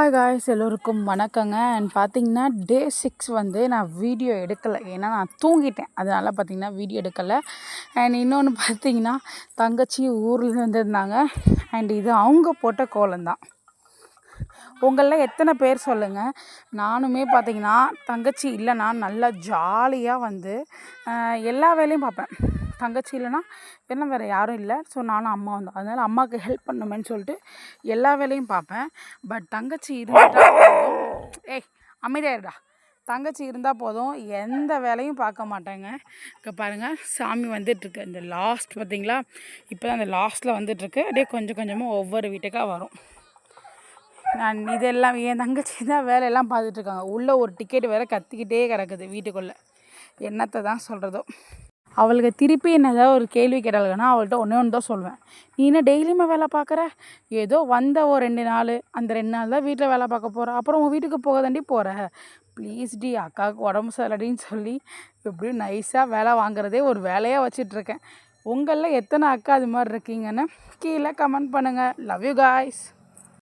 Hi guys, எல்லோருக்கும் வணக்கங்க. And பார்த்தீங்கன்னா டே 6 வந்து நான் வீடியோ எடுக்கலை, ஏன்னா நான் தூங்கிட்டேன். அதனால் பார்த்தீங்கன்னா வீடியோ எடுக்கலை. அண்ட் இன்னொன்று பார்த்தீங்கன்னா தங்கச்சி ஊர்லேருந்து வந்திருந்தாங்க. அண்ட் இது அவங்க போட்ட கோலம்தான். உங்களில் எத்தனை பேர் சொல்லுங்கள். நானுமே பார்த்தீங்கன்னா தங்கச்சி இல்லைன்னா நல்லா ஜாலியாக வந்து எல்லா வேலையும் பார்ப்பேன். தங்கச்சி இல்லைன்னா என்ன வேறு யாரும் இல்லை. ஸோ நானும் அம்மா வந்தோம், அதனால் அம்மாவுக்கு ஹெல்ப் பண்ணுமேன்னு சொல்லிட்டு எல்லா வேலையும் பார்ப்பேன். பட் தங்கச்சி இருந்தால் போதும், அமைதியாயிருடா, தங்கச்சி இருந்தால் போதும் எந்த வேலையும் பார்க்க மாட்டேங்க. இப்போ பாருங்கள், சாமி வந்துட்டுருக்கு. இந்த லாஸ்ட் பார்த்திங்களா, இப்போ தான் அந்த லாஸ்ட்டில் வந்துட்டுருக்கு. அப்படியே கொஞ்சம் கொஞ்சமாக ஒவ்வொரு வீட்டுக்காக வரும். நான் இதெல்லாம் என் தங்கச்சி தான் வேலையெல்லாம் பார்த்துட்ருக்காங்க. உள்ளே ஒரு டிக்கெட் வேறு கத்திக்கிட்டே கிடக்குது வீட்டுக்குள்ளே. என்னத்தை தான் சொல்கிறதோ. அவளுக்கு திருப்பி என்ன ஏதாவது ஒரு கேள்வி கேட்டாளுங்கன்னா அவள்கிட்ட ஒன்று தான் சொல்லுவேன். நீ என்ன டெய்லியுமே வேலை பார்க்குற? ஏதோ வந்த ஒரு 2 நாள், அந்த 2 நாள் தான் வீட்டில் வேலை பார்க்க போகிற, அப்புறம் உன் வீட்டுக்கு போக தாண்டி போகிற. ப்ளீஸ் டி, அக்காவுக்கு உடம்பு சரியில்லடின்னு சொல்லி எப்படியும் நைஸாக வேலை வாங்குறதே ஒரு வேலையாக வச்சிட்ருக்கேன். உங்களில் எத்தனை அக்கா அது மாதிரி இருக்கீங்கன்னு கீழே கமெண்ட் பண்ணுங்கள். Love you guys.